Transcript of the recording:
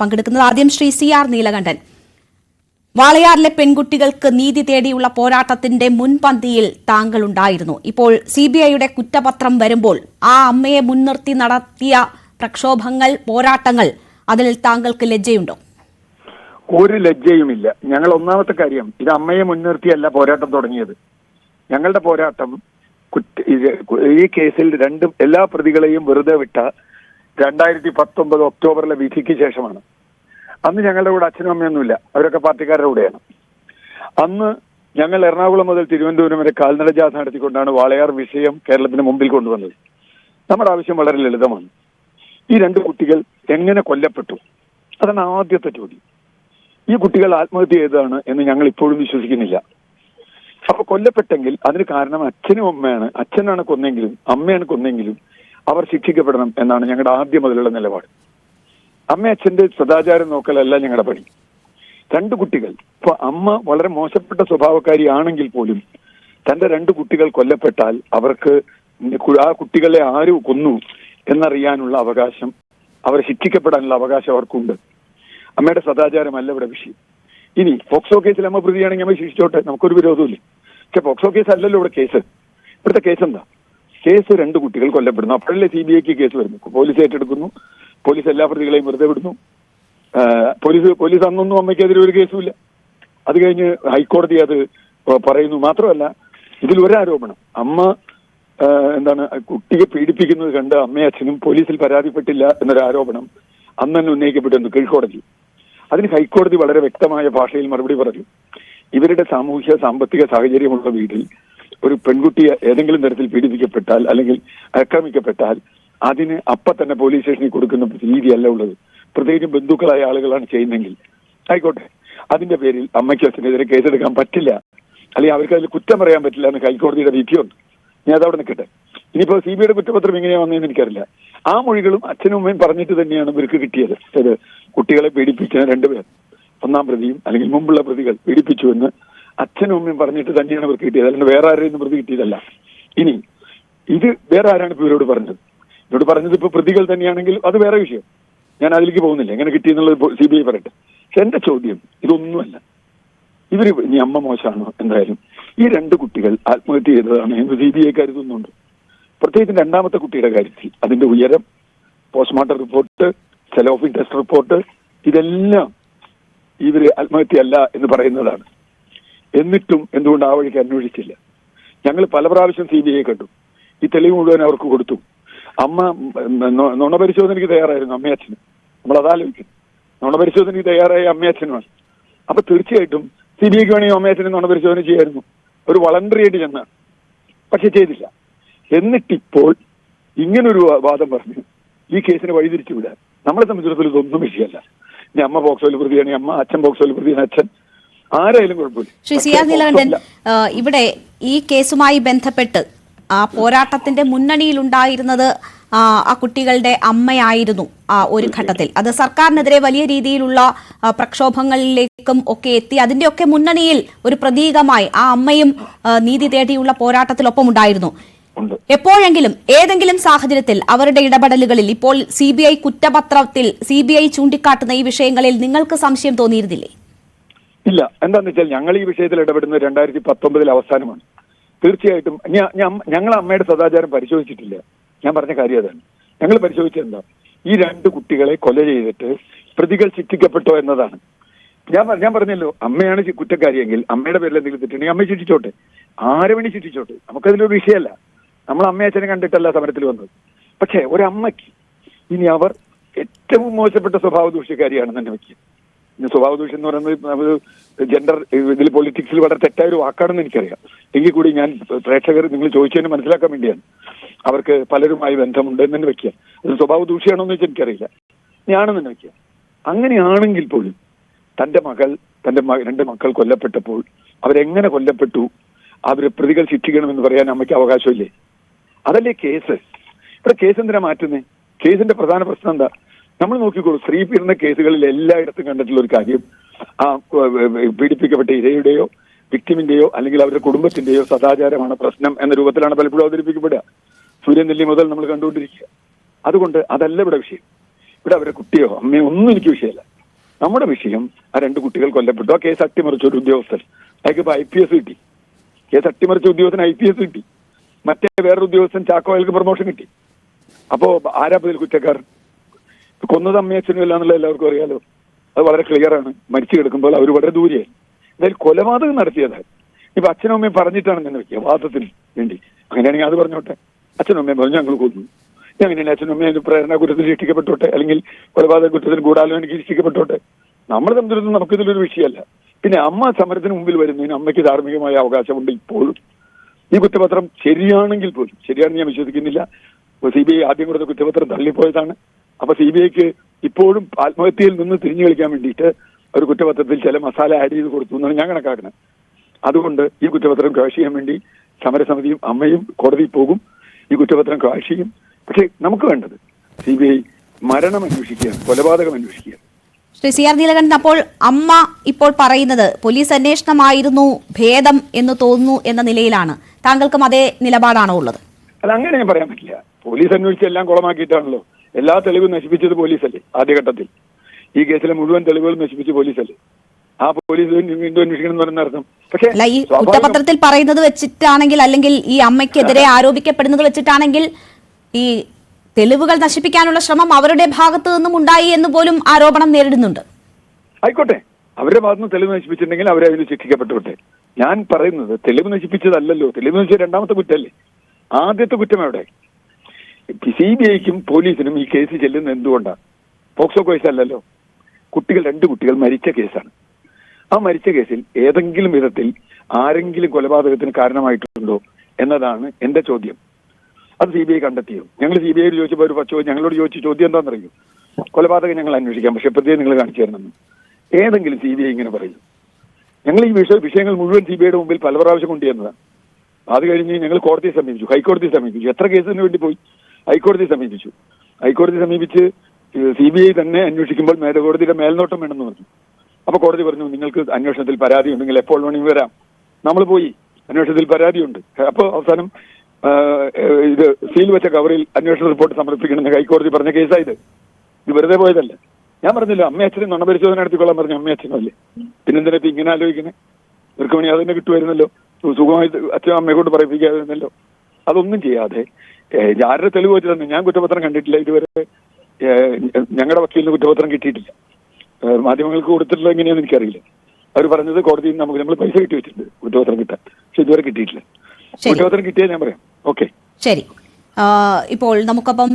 പങ്കെടുക്കുന്നത്. ആദ്യം ശ്രീ CR നീലകണ്ഠൻ, വാളയാറിലെ പെൺകുട്ടികൾക്ക് നീതി തേടിയുള്ള പോരാട്ടത്തിന്റെ മുൻപന്തിയിൽ താങ്കൾ ഉണ്ടായിരുന്നു. ഇപ്പോൾ CBIയുടെ കുറ്റപത്രം വരുമ്പോൾ ആ അമ്മയെ മുൻനിർത്തി നടത്തിയ പ്രക്ഷോഭങ്ങൾ, പോരാട്ടങ്ങൾ, അതിൽ താങ്കൾക്ക് ലജ്ജയുണ്ടോ? ഒരു ലജ്ജയുമില്ല. ഞങ്ങൾ ഒന്നാമത്തെ കാര്യം, ഇത് അമ്മയെ മുൻനിർത്തിയല്ല പോരാട്ടം തുടങ്ങിയത്. ഞങ്ങളുടെ പോരാട്ടം ഈ കേസിൽ എല്ലാ പ്രതികളെയും വെറുതെ വിട്ട 2019 ഒക്ടോബറിലെ വിധിക്ക് ശേഷമാണ്. അന്ന് ഞങ്ങളുടെ കൂടെ അച്ഛനും അമ്മയൊന്നുമില്ല, അവരൊക്കെ പാർട്ടിക്കാരുടെ കൂടെയാണ്. അന്ന് ഞങ്ങൾ എറണാകുളം മുതൽ തിരുവനന്തപുരം വരെ കാൽനട ജാഥ നടത്തിക്കൊണ്ടാണ് വാളയാർ വിഷയം കേരളത്തിന് മുമ്പിൽ കൊണ്ടുവന്നത്. നമ്മുടെ ആവശ്യം വളരെ ലളിതമാണ്. ഈ 2 കുട്ടികൾ എങ്ങനെ കൊല്ലപ്പെട്ടു? അതാണ് ആദ്യത്തെ ചോദ്യം. ഈ കുട്ടികൾ ആത്മഹത്യ ചെയ്തതാണ് എന്ന് ഞങ്ങൾ ഇപ്പോഴും വിശ്വസിക്കുന്നില്ല. അപ്പൊ കൊല്ലപ്പെട്ടെങ്കിൽ അതിന് കാരണം അച്ഛനും അമ്മയാണ്. അച്ഛനാണ് കൊന്നെങ്കിലും അമ്മയാണ് കൊന്നെങ്കിലും അവർ ശിക്ഷിക്കപ്പെടണം എന്നാണ് ഞങ്ങളുടെ ആദ്യം മുതലുള്ള നിലപാട്. അമ്മ അച്ഛന്റെ സദാചാരം നോക്കലല്ല ഞങ്ങളുടെ പണി. 2 കുട്ടികൾ, ഇപ്പൊ അമ്മ വളരെ മോശപ്പെട്ട സ്വഭാവക്കാരിയാണെങ്കിൽ പോലും തന്റെ 2 കുട്ടികൾ കൊല്ലപ്പെട്ടാൽ അവർക്ക് ആ കുട്ടികളെ ആര് കൊന്നു എന്നറിയാനുള്ള അവകാശം, അവരെ ശിക്ഷിക്കപ്പെടാനുള്ള അവകാശം അവർക്കുണ്ട്. അമ്മയുടെ സദാചാരമല്ല ഇവിടെ വിഷയം. ഇനി പോക്സോ കേസിൽ അമ്മ പ്രതിയാണെങ്കിൽ അമ്മ ശിക്ഷിച്ചോട്ടെ, നമുക്കൊരു വിരോധമില്ല. പക്ഷെ പോക്സോ കേസ് അല്ലല്ലോ ഇവിടെ കേസ്. ഇവിടുത്തെ കേസ് എന്താ? കേസ് 2 കുട്ടികൾ കൊല്ലപ്പെടുന്നു. അപ്പോഴല്ലേ CBIക്ക് കേസ് വരുന്നു. പോലീസ് ഏറ്റെടുക്കുന്നു, പോലീസ് എല്ലാ പ്രതികളെയും വെറുതെ വിടുന്നു. പോലീസ് അന്നൊന്നും അമ്മയ്ക്കെതിരെ ഒരു കേസുമില്ല. അത് കഴിഞ്ഞ് ഹൈക്കോടതി അത് പറയുന്നു. മാത്രമല്ല, ഇതിൽ ഒരാരോപണം, അമ്മ കുട്ടിയെ പീഡിപ്പിക്കുന്നത് കണ്ട് അമ്മയും അച്ഛനും പോലീസിൽ പരാതിപ്പെട്ടില്ല എന്നൊരു ആരോപണം അന്ന് തന്നെ ഉന്നയിക്കപ്പെട്ടിരുന്നു കീഴ്ക്കോടതി. അതിന് ഹൈക്കോടതി വളരെ വ്യക്തമായ ഭാഷയിൽ മറുപടി പറഞ്ഞു. ഇവരുടെ സാമൂഹ്യ സാമ്പത്തിക സാഹചര്യമുള്ള വീട്ടിൽ ഒരു പെൺകുട്ടിയെ ഏതെങ്കിലും തരത്തിൽ പീഡിപ്പിക്കപ്പെട്ടാൽ അല്ലെങ്കിൽ ആക്രമിക്കപ്പെട്ടാൽ അതിന് അപ്പൊ തന്നെ പോലീസ് സ്റ്റേഷനിൽ കൊടുക്കുന്ന രീതിയല്ല ഉള്ളത്. പ്രത്യേകിച്ചും ബന്ധുക്കളായ ആളുകളാണ് ചെയ്യുന്നെങ്കിൽ ആയിക്കോട്ടെ, അതിന്റെ പേരിൽ അമ്മയ്ക്ക് അച്ഛനെതിരെ കേസെടുക്കാൻ പറ്റില്ല, അല്ലെങ്കിൽ അവർക്ക് അതിൽ കുറ്റം പറയാൻ പറ്റില്ല എന്ന് ഹൈക്കോടതിയുടെ വിധിയുണ്ട്. ഞാൻ അതവിടെ നിൽക്കട്ടെ. ഇനിയിപ്പോ CBIയുടെ കുറ്റപത്രം എങ്ങനെയാ വന്നതെന്ന് എനിക്കറിയില്ല. ആ മൊഴികളും അച്ഛനും അമ്മയും പറഞ്ഞിട്ട് തന്നെയാണ് ഇവർക്ക് കിട്ടിയത്. അതായത് കുട്ടികളെ പീഡിപ്പിച്ച 2 പേർ, ഒന്നാം പ്രതിയും അല്ലെങ്കിൽ മുമ്പുള്ള പ്രതികൾ പീഡിപ്പിച്ചു എന്ന് അച്ഛനും അമ്മയും പറഞ്ഞിട്ട് തന്നെയാണ് ഇവർക്ക് കിട്ടിയത്. അല്ലാണ്ട് വേറെ ആരെയും പ്രതി കിട്ടിയതല്ല. ഇനി ഇത് വേറെ ആരാണ് ഇപ്പൊ ഇവരോട് പറഞ്ഞത്? ഇവരോട് പറഞ്ഞത് ഇപ്പൊ പ്രതികൾ തന്നെയാണെങ്കിൽ അത് വേറെ വിഷയം. ഞാൻ അതിലേക്ക് പോകുന്നില്ല, എങ്ങനെ കിട്ടിയെന്നുള്ളത് CBI പറയട്ടെ. പക്ഷെ എന്റെ ചോദ്യം ഇതൊന്നുമല്ല. ഇവര് ഇനി അമ്മ മോശമാണോ? എന്തായാലും ഈ 2 കുട്ടികൾ ആത്മഹത്യ ചെയ്തതാണ് എന്ന് CBI കരുതുന്നുണ്ട്. പ്രത്യേകിച്ച് 2ാമത്തെ കുട്ടിയുടെ കാര്യത്തിൽ അതിന്റെ ഉയരം, postmortem report, cellophane test report, ഇതെല്ലാം ഇവര് ആത്മഹത്യയല്ല എന്ന് പറയുന്നതാണ്. എന്നിട്ടും എന്തുകൊണ്ട് ആ വഴിക്ക് അന്വേഷിച്ചില്ല? ഞങ്ങൾ പല പ്രാവശ്യം CBI കണ്ടു. ഈ തെളിവ് മുഴുവൻ അവർക്ക് കൊടുത്തു. അമ്മ നുണപരിശോധനയ്ക്ക് തയ്യാറായിരുന്നു അമ്മയച്ഛനും. നമ്മൾ അതാലോചിക്കും. നുണപരിശോധനയ്ക്ക് തയ്യാറായ അമ്മയച്ഛനുമാണ്. അപ്പൊ തീർച്ചയായിട്ടും CBIക്ക് വേണമെങ്കിൽ അമ്മയച്ഛനും നുണപരിശോധന ചെയ്യായിരുന്നു. ഒരു വളണ്ടറി ആയിട്ട് ചെന്നാണ്. പക്ഷെ ചെയ്തില്ല. എന്നിട്ടിപ്പോൾ ഇങ്ങനൊരു വാദം പറഞ്ഞ് ഈ കേസിനെ വഴിതിരിച്ചു വിടാൻ നമ്മളെ സംബന്ധിച്ചിടത്തോളം ഇതൊന്നും വിഷയമല്ല. ഇനി അമ്മ പോക്സോയിൽ പ്രതിയാണ് അമ്മ, അച്ഛൻ പോക്സോയിൽ പ്രതിയാണ് അച്ഛൻ, ആരായാലും കുഴപ്പമില്ല. ശ്രീ CR നീലകണ്ഠൻ, ഇവിടെ ഈ കേസുമായി ബന്ധപ്പെട്ട് ആ പോരാട്ടത്തിന്റെ മുന്നണിയിലുണ്ടായിരുന്നത് ആ കുട്ടികളുടെ അമ്മയായിരുന്നു ഒരു ഘട്ടത്തിൽ. അത് സർക്കാരിനെതിരെ വലിയ രീതിയിലുള്ള പ്രക്ഷോഭങ്ങളിലേക്കും ഒക്കെ എത്തി. അതിന്റെയൊക്കെ മുന്നണിയിൽ ഒരു പ്രതീകമായി ആ അമ്മയും നീതി തേടിയുള്ള പോരാട്ടത്തിലൊപ്പം ഉണ്ടായിരുന്നു. എപ്പോഴെങ്കിലും ഏതെങ്കിലും സാഹചര്യത്തിൽ അവരുടെ ഇടപെടലുകളിൽ ഇപ്പോൾ CBI കുറ്റപത്രത്തിൽ CBI ചൂണ്ടിക്കാട്ടുന്ന ഈ വിഷയങ്ങളിൽ നിങ്ങൾക്ക് സംശയം തോന്നിയിരുന്നില്ലേ? ഇല്ല. എന്താന്ന് വെച്ചാൽ ഞങ്ങൾ ഈ വിഷയത്തിൽ ഇടപെടുന്നത് 2019 അവസാനമാണ്. തീർച്ചയായിട്ടും ഞങ്ങൾ അമ്മയുടെ സദാചാരം പരിശോധിച്ചിട്ടില്ല. ഞാൻ പറഞ്ഞ കാര്യം അതാണ്. ഞങ്ങൾ പരിശോധിച്ചെന്താ, ഈ 2 കുട്ടികളെ കൊല ചെയ്തിട്ട് പ്രതികൾ ശിക്ഷിക്കപ്പെട്ടോ എന്നതാണ്. ഞാൻ പറഞ്ഞല്ലോ, അമ്മയാണ് കുറ്റക്കാരിയെങ്കിൽ അമ്മയുടെ പേരിൽ എന്തെങ്കിലും തെറ്റുണ്ടെങ്കിൽ അമ്മയെ ശിക്ഷിച്ചോട്ടെ, ആരെ വേണ്ടി ശിക്ഷിച്ചോട്ടെ, നമുക്കതിലൊരു വിഷയമല്ല. നമ്മൾ അമ്മയച്ഛനെ കണ്ടിട്ടല്ല സമരത്തിൽ വന്നത്. പക്ഷെ ഒരമ്മയ്ക്ക് ഇനി അവർ ഏറ്റവും മോശപ്പെട്ട സ്വഭാവ ദൂഷ്യക്കാരിയാണെന്ന് തന്നെ വയ്ക്കുക. ഇനി സ്വഭാവ ദൂഷ്യം എന്ന് പറയുന്നത് ജെൻഡർ ഇതിൽ പൊളിറ്റിക്സിൽ വളരെ തെറ്റായ ഒരു വാക്കാണെന്ന് എനിക്കറിയാം. എങ്കിൽ കൂടി ഞാൻ പ്രേക്ഷകർ നിങ്ങൾ ചോദിച്ചതിന് മനസ്സിലാക്കാൻ വേണ്ടിയാണ്. അവർക്ക് പലരുമായി ബന്ധമുണ്ട് എന്ന് തന്നെ വെക്കുക. അത് സ്വഭാവ ദൂഷ്യമാണോ എന്ന് വെച്ചാൽ എനിക്കറിയില്ല. ഞാനെന്ന് തന്നെ വെക്കുക. അങ്ങനെയാണെങ്കിൽ പോലും തന്റെ 2 മക്കൾ കൊല്ലപ്പെട്ടപ്പോൾ അവരെങ്ങനെ കൊല്ലപ്പെട്ടു, അവര് പ്രതികൾ ശിക്ഷിക്കണമെന്ന് പറയാൻ അമ്മയ്ക്ക് അവകാശമില്ലേ? അതല്ലേ കേസ്. ഇവിടെ കേസ് എന്തിനാ മാറ്റുന്നേ? കേസിന്റെ പ്രധാന പ്രശ്നം എന്താ? നമ്മൾ നോക്കിക്കോളൂ. സ്ത്രീ പീഡന കേസുകളിൽ എല്ലായിടത്തും കണ്ടിട്ടുള്ള ഒരു കാര്യം, ആ പീഡിപ്പിക്കപ്പെട്ട ഇരയുടെയോ വിക്ടിമിന്റെയോ അല്ലെങ്കിൽ അവരുടെ കുടുംബത്തിന്റെയോ സദാചാരമാണ് പ്രശ്നം എന്ന രൂപത്തിലാണ് പലപ്പോഴും അവതരിപ്പിക്കപ്പെടുക. സൂര്യനെല്ലി മുതൽ നമ്മൾ കണ്ടുകൊണ്ടിരിക്കുക. അതുകൊണ്ട് അതല്ല ഇവിടെ വിഷയം. ഇവിടെ അവരുടെ കുട്ടിയോ അമ്മയോ ഒന്നും എനിക്ക് വിഷയമല്ല. നമ്മുടെ വിഷയം ആ 2 കുട്ടികൾ കൊല്ലപ്പെട്ടു. ആ കേസ് അട്ടിമറിച്ച ഒരു ഉദ്യോഗസ്ഥൻ, അയാൾക്ക് ഇപ്പൊ IPS കിട്ടി. കേസ് അട്ടിമറിച്ച ഉദ്യോഗസ്ഥന് IPS കിട്ടി. മറ്റേ വേറൊരു ഉദ്യോഗസ്ഥൻ ചാക്കോ, അയാൾക്ക് പ്രൊമോഷൻ കിട്ടി. അപ്പോ ആരാ ഇതിൽ കുറ്റക്കാരൻ? കൊന്നത് അമ്മയും അച്ഛനും അല്ല എന്നുള്ളത് എല്ലാവർക്കും അറിയാലോ. അത് വളരെ ക്ലിയർ ആണ്. മരിച്ചു കിടക്കുമ്പോൾ അവർ വളരെ ദൂരെയായി. എന്തായാലും കൊലപാതകം നടത്തിയതാണ്. ഇപ്പൊ അച്ഛനും അമ്മയും പറഞ്ഞിട്ടാണ് തന്നെ വെക്കുക വാദത്തിന് വേണ്ടി. അങ്ങനെയാണെങ്കിൽ അത് പറഞ്ഞോട്ടെ. അച്ഛനും അമ്മയും പറഞ്ഞു ഞങ്ങൾ കൊന്നു. അങ്ങനെയാണ് അച്ഛനും അമ്മയും പ്രേരണ കുറ്റത്തിൽ ശിക്ഷിക്കപ്പെട്ടോട്ടെ, അല്ലെങ്കിൽ കൊലപാതക കുറ്റത്തിന് ഗൂഢാലോചനയ്ക്ക് ശിക്ഷിക്കപ്പെട്ടോട്ടെ. നമ്മളെ സംബന്ധിച്ചിടത്തോളം നമുക്കിതിലൊരു വിഷയമല്ല. പിന്നെ അമ്മ സമരത്തിന് മുമ്പിൽ വരുന്നതിന് അമ്മയ്ക്ക് ധാർമ്മികമായ അവകാശമുണ്ട്. ഇപ്പോഴും ഈ കുറ്റപത്രം ശരിയാണെങ്കിൽ പോലും, ശരിയാണെന്ന് ഞാൻ വിശ്വസിക്കുന്നില്ല. CBI ആദ്യം കൊടുത്ത കുറ്റപത്രം തള്ളിപ്പോയതാണ്. അപ്പൊ CBIക്ക് ഇപ്പോഴും ആത്മഹത്യയിൽ നിന്ന് തിരിഞ്ഞു കളിക്കാൻ വേണ്ടിയിട്ട് ഒരു കുറ്റപത്രത്തിൽ ചില മസാല ആഡ് ചെയ്ത് കൊടുത്തു എന്നാണ് ഞാൻ കണക്കാക്കുന്നത്. അതുകൊണ്ട് ഈ കുറ്റപത്രം ക്വാഷ് ചെയ്യാൻ വേണ്ടി സമരസമിതിയും അമ്മയും കോടതിയിൽ പോകും. ഈ കുറ്റപത്രം ക്വാഷ് ചെയ്യും. പക്ഷെ നമുക്ക് വേണ്ടത് CBI മരണം അന്വേഷിക്കുകയാണ്, കൊലപാതകം അന്വേഷിക്കുകയാണ്. ശ്രീ CR നീലകണ്ഠൻ, അപ്പോൾ അമ്മ ഇപ്പോൾ പറയുന്നത് പോലീസ് അന്വേഷണമായിരുന്നു ഭേദം എന്ന് തോന്നുന്നു എന്ന നിലയിലാണ്. താങ്കൾക്കും അതേ നിലപാടാണോ ഉള്ളത്? അല്ല, അങ്ങനെ ഞാൻ പറയാൻ പറ്റില്ല. പോലീസ് അന്വേഷിച്ച് എല്ലാം കുളമാക്കിയിട്ടാണല്ലോ. എല്ലാ തെളിവും നശിപ്പിച്ചത് പോലീസല്ലേ ആദ്യഘട്ടത്തിൽ? ഈ കേസിലെ മുഴുവൻ തെളിവുകളും നശിപ്പിച്ച പോലീസല്ലേ? ആ പോലീസ് വീണ്ടും അന്വേഷിക്കണം എന്ന് പറയുന്ന അർത്ഥം. പക്ഷേ അല്ല, ഈ കുറ്റപത്രത്തിൽ പറയുന്നത് വെച്ചിട്ടാണെങ്കിൽ, അല്ലെങ്കിൽ ഈ അമ്മയ്ക്കെതിരെ ആരോപിക്കപ്പെടുന്നത് വെച്ചിട്ടാണെങ്കിൽ ഈ തെളിവുകൾ നശിപ്പിക്കാനുള്ള ശ്രമം അവരുടെ ഭാഗത്തു നിന്നും ഉണ്ടായി എന്ന് പോലും ആരോപണം നേരിടുന്നുണ്ട്. ആയിക്കോട്ടെ, അവരുടെ ഭാഗത്തുനിന്ന് തെളിവ് നശിപ്പിച്ചിട്ടുണ്ടെങ്കിൽ അവരെ അതിന് ശിക്ഷിക്കപ്പെട്ടോട്ടെ. ഞാൻ പറയുന്നത് തെളിവ് നശിപ്പിച്ചതല്ലല്ലോ. തെളിവ് നശിപ്പിച്ച രണ്ടാമത്തെ കുറ്റമല്ലേ? ആദ്യത്തെ കുറ്റം എവിടെ? CBIക്കും പോലീസിനും ഈ കേസ് ചെല്ലുന്നത് എന്തുകൊണ്ടാണ്? പോക്സോ കേസല്ലല്ലോ. കുട്ടികൾ, 2 കുട്ടികൾ മരിച്ച കേസാണ്. ആ മരിച്ച കേസിൽ ഏതെങ്കിലും വിധത്തിൽ ആരെങ്കിലും കൊലപാതകത്തിന് കാരണമായിട്ടുണ്ടോ എന്നതാണ് എന്റെ ചോദ്യം. അത് CBI കണ്ടെത്തിയോ? ഞങ്ങൾ CBI ചോദിച്ചപ്പോൾ ഞങ്ങളോട് ചോദിച്ച ചോദ്യം എന്താണെന്നറിയോ? കൊലപാതകം ഞങ്ങൾ അന്വേഷിക്കാം, പക്ഷെ പ്രത്യേകം നിങ്ങൾ കാണിച്ചു തരണമെന്ന്. ഏതെങ്കിലും CBI ഇങ്ങനെ പറയും? ഞങ്ങൾ ഈ വിഷയങ്ങൾ മുഴുവൻ CBIയുടെ മുമ്പിൽ പല പ്രാവശ്യം കൊണ്ടുവന്നതാണ്. അത് കഴിഞ്ഞ് ഞങ്ങൾ കോടതിയെ സമീപിച്ചു, ഹൈക്കോടതിയെ സമീപിച്ചു. എത്ര കേസിന് വേണ്ടി പോയി? ഹൈക്കോടതിയെ സമീപിച്ചു. ഹൈക്കോടതി സമീപിച്ച് CBI തന്നെ അന്വേഷിക്കുമ്പോൾ കോടതിയുടെ മേൽനോട്ടം വേണമെന്ന് പറഞ്ഞു. അപ്പൊ കോടതി പറഞ്ഞു നിങ്ങൾക്ക് അന്വേഷണത്തിൽ പരാതി ഉണ്ടെങ്കിൽ എപ്പോൾ വേണമെങ്കിൽ വരാം. നമ്മൾ പോയി, അന്വേഷണത്തിൽ പരാതിയുണ്ട്. അപ്പോൾ അവസാനം ഇത് സീൽ വെച്ച കവറിൽ അന്വേഷണ റിപ്പോർട്ട് സമർപ്പിക്കണമെന്ന് ഹൈക്കോടതി പറഞ്ഞ കേസായത്. ഇത് വെറുതെ പോയതല്ല. ഞാൻ പറഞ്ഞില്ല അമ്മയച്ഛനും നുണപരിശോധന നടത്തിക്കൊള്ളാൻ പറഞ്ഞു. അമ്മയച്ഛനും അല്ലേ? പിന്നെന്തിനാ ഇങ്ങനെ ആലോചിക്കണേ? ഇവർക്ക് വേണി അത് തന്നെ കിട്ടുമായിരുന്നല്ലോ. സുഖമായി അച്ഛനും അമ്മയെ കൊണ്ട് പറയിപ്പിക്കാതിരുന്നല്ലോ. അതൊന്നും ചെയ്യാതെ ആരുടെ തെളിവ് വെച്ച് തന്നെ ഞാൻ കുറ്റപത്രം കണ്ടിട്ടില്ല ഇതുവരെ. ഞങ്ങളുടെ വക്കീലിന് കുറ്റപത്രം കിട്ടിയിട്ടില്ല. മാധ്യമങ്ങൾക്ക് കൊടുത്തിട്ടുള്ളത് എങ്ങനെയാണെന്ന് എനിക്കറിയില്ല. അവർ പറഞ്ഞത് കോടതിയിൽ നമ്മൾ പൈസ കിട്ടി വെച്ചിട്ടുണ്ട് കുറ്റപത്രം കിട്ടാൻ, പക്ഷെ ഇതുവരെ കിട്ടിയിട്ടില്ല. കുറ്റപത്രം കിട്ടിയാൽ ഞാൻ പറയാം. ഓക്കെ, ശരി. ഇപ്പോൾ നമുക്കൊപ്പം